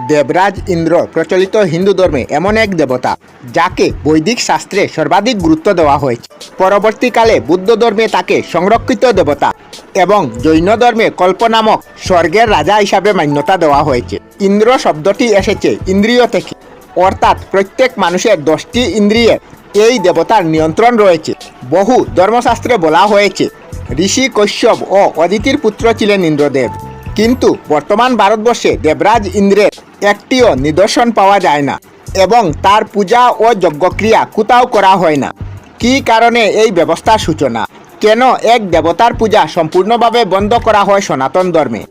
দেবরাজ ইন্দ্র প্রচলিত হিন্দু ধর্মে এমন এক দেবতা যাকে বৈদিক শাস্ত্রে সর্বাধিক গুরুত্ব দেওয়া হয়েছে। পরবর্তীকালে বুদ্ধ ধর্মে তাকে সংরক্ষিত দেবতা এবং জৈন ধর্মে কল্প নামক স্বর্গের রাজা হিসাবে মান্যতা দেওয়া হয়েছে। ইন্দ্র শব্দটি এসেছে ইন্দ্রিয় থেকে, অর্থাৎ প্রত্যেক মানুষের 10টি ইন্দ্রিয়ে এই দেবতার নিয়ন্ত্রণ রয়েছে। বহু ধর্মশাস্ত্রে বলা হয়েছে ঋষি কশ্যপ ও অদিতির পুত্র ছিলেন ইন্দ্রদেব, কিন্তু বর্তমান ভারতবর্ষে দেবরাজ ইন্দ্রের একটিও নিদর্শন পাওয়া যায় না এবং তার পূজা ও যজ্ঞক্রিয়া কোথাও করা হয় না। কী কারণে এই ব্যবস্থার সূচনা? কেন এক দেবতার পূজা সম্পূর্ণভাবে বন্ধ করা হয় সনাতন ধর্মে?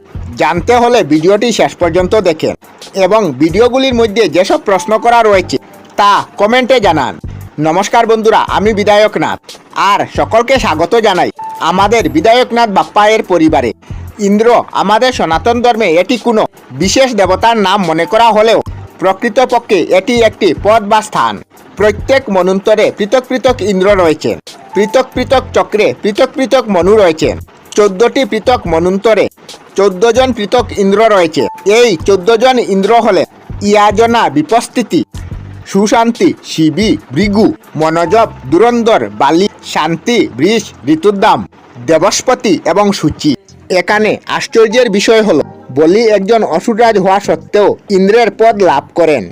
জানতে হলে ভিডিওটি শেষ পর্যন্ত দেখেন এবং ভিডিওগুলির মধ্যে যেসব প্রশ্ন করা রয়েছে তা কমেন্টে জানান। নমস্কার বন্ধুরা, আমি বিধায়কনাথ আর সকলকে স্বাগত জানাই আমাদের বিধায়কনাথ বাপ্পায়ের পরিবারে। ইন্দ্র আমাদের সনাতন ধর্মে এটি কোনো বিশেষ দেবতার নাম মনে করা হলেও প্রকৃতপক্ষে এটি একটি পদ বা স্থান। প্রত্যেক মন্বন্তরে পৃথক পৃথক ইন্দ্র রয়েছেন, পৃথক পৃথক চক্রে পৃথক পৃথক মনু রয়েছেন। 14টি পৃথক মন্বন্তরে 14 জন পৃথক ইন্দ্র রয়েছে। এই 14 জন ইন্দ্র হলেন ইয়াজনা, বিপস্থিতি, সুশান্তি, শিবি, ভৃগু, মনোজব, দুরন্দর, বালি, শান্তি, বৃষ, ঋতুদ্দাম, দেবস্পতি এবং সূচি। এখানে আশ্চর্যের বিষয় হলো বলি একজন অসুররাজ হওয়া সত্ত্বেও ইন্দ্রের পদ লাভ করেন।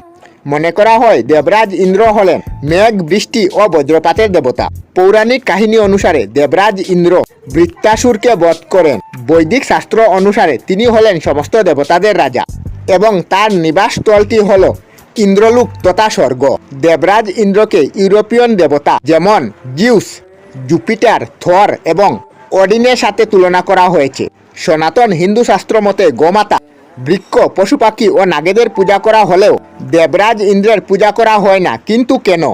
মনে করা হয় দেবরাজ ইন্দ্র হলেন মেঘ, বৃষ্টি ও বজ্রপাতের দেবতা। পৌরাণিক কাহিনী অনুসারে দেবরাজ ইন্দ্র বৃত্তাসুরকে বধ করেন। বৈদিক শাস্ত্র অনুসারে তিনি হলেন সমস্ত দেবতাদের রাজা এবং তার নিবাসস্থলটি হল ইন্দ্রলোক তথা স্বর্গ। দেবরাজ ইন্দ্রকে ইউরোপিয়ান দেবতা যেমন জিউস, জুপিটার, থর এবং অডিনের সাথে তুলনা করা হয়েছে। সনাতন হিন্দু শাস্ত্র মতে গোমাতা, বৃক্ষ, পশু পাখি ও নাগেদের পূজা করা হলেও দেবরাজ ইন্দ্রের পূজা করা হয় না। কিন্তু কেন?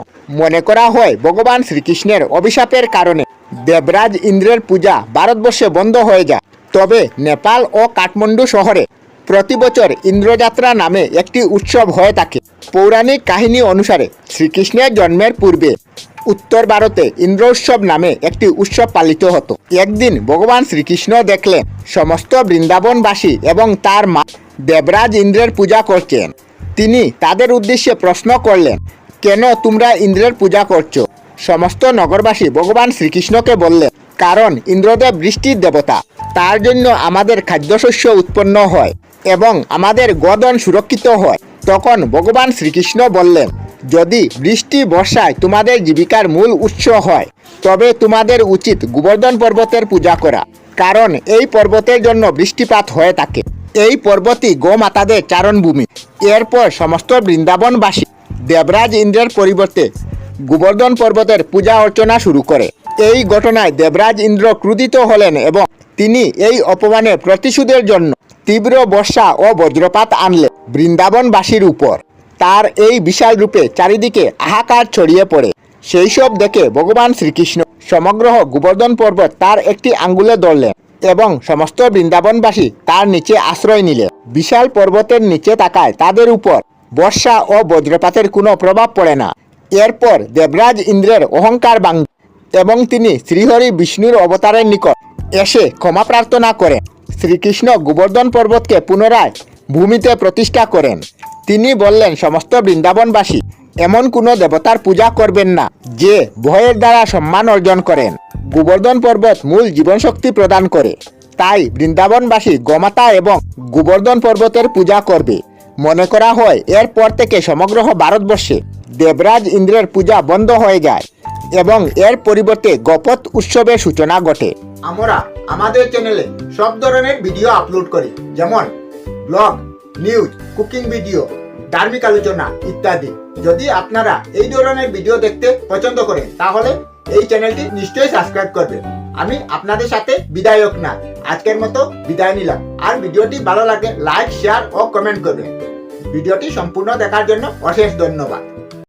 মনে করা হয় ভগবান শ্রীকৃষ্ণের অভিশাপের কারণে দেবরাজ ইন্দ্রের পূজা ভারতবর্ষে বন্ধ হয়ে যায়। তবে নেপাল ও কাঠমান্ডু শহরে প্রতি বছর ইন্দ্রযাত্রা নামে একটি উৎসব হয়ে থাকে। পৌরাণিক কাহিনী অনুসারে শ্রীকৃষ্ণের জন্মের পূর্বে উত্তর ভারতে ইন্দ্র উৎসব নামে একটি উৎসব পালিত হতো। একদিন ভগবান শ্রীকৃষ্ণ দেখলেন সমস্ত বৃন্দাবনবাসী এবং তার মা দেবরাজ ইন্দ্রের পূজা করছেন। তিনি তাদের উদ্দেশ্যে প্রশ্ন করলেন, কেন তোমরা ইন্দ্রের পূজা করছো? সমস্ত নগরবাসী ভগবান শ্রীকৃষ্ণকে বললেন, কারণ ইন্দ্রদেব বৃষ্টির দেবতা, তার জন্য আমাদের খাদ্যশস্য উৎপন্ন হয় এবং আমাদের গোধন সুরক্ষিত হয়। তখন ভগবান শ্রীকৃষ্ণ বললেন, যদি বৃষ্টি বর্ষায় তোমাদের জীবিকার মূল উৎস হয় তবে তোমাদের উচিত গোবর্ধন পর্বতের পূজা করা, কারণ এই পর্বতের জন্য বৃষ্টিপাত হয়ে থাকে। এই পর্বতই গোমাতাদের চারণভূমি। এরপর সমস্ত বৃন্দাবনবাসী দেবরাজ ইন্দ্রের পরিবর্তে গোবর্ধন পর্বতের পূজা অর্চনা শুরু করে। এই ঘটনায় দেবরাজ ইন্দ্র ক্রোধিত হলেন এবং তিনি এই অপমানের প্রতিশোধের জন্য তীব্র বর্ষা ও বজ্রপাত আনলেন বৃন্দাবনবাসীর উপর। তার এই বিশাল রূপে চারিদিকে হাহাকার ছড়িয়ে পড়ে। সেই সব দেখে ভগবান শ্রীকৃষ্ণ সমগ্র গোবর্ধন পর্বত তার একটি আঙ্গুলে ধরলেন এবং সমস্ত বৃন্দাবনবাসী তার নিচে আশ্রয় নিলেন। বিশাল পর্বতের নিচে তাকায় তাদের উপর বর্ষা ও বজ্রপাতের কোনো প্রভাব পড়ে না। এরপর দেবরাজ ইন্দ্রের অহংকার ভাঙে এবং তিনি শ্রীহরি বিষ্ণুর অবতারের নিকট এসে ক্ষমা প্রার্থনা করেন। শ্রীকৃষ্ণ গোবর্ধন পর্বতকে পুনরায় ভূমিতে প্রতিষ্ঠা করেন। তিনি বললেন, সমস্ত বৃন্দাবনবাসী এমন কোনো দেবতার পূজা করবেন না যে ভয়ের দ্বারা সম্মান অর্জন করেন। গোবর্ধন পর্বত মূল জীবনশক্তি প্রদান করে, তাই বৃন্দাবনবাসী গোমাতা এবং গোবর্ধন পর্বতের পূজা করবে। মনে করা হয় এরপর থেকে সমগ্র ভারতবর্ষে দেবরাজ ইন্দ্রের পূজা বন্ধ হয়ে যায় এবং এর পরিবর্তে গোপত উৎসবের সূচনা ঘটে। আমরা আমাদের চ্যানেলে সব ধরনের ভিডিও আপলোড করি, যেমন ব্লগ, নিউজ, কুকিং ভিডিও, ধার্মিক আলোচনা ইত্যাদি। যদি আপনারা এই ধরনের ভিডিও দেখতে পছন্দ করেন তাহলে এই চ্যানেলটি নিশ্চয়ই সাবস্ক্রাইব করবেন। আমি আপনাদের সাথে বিধায়কনাথ আজকের মতো বিদায় নিলাম। আর ভিডিওটি ভালো লাগে লাইক, শেয়ার ও কমেন্ট করবেন। ভিডিওটি সম্পূর্ণ দেখার জন্য অশেষ ধন্যবাদ।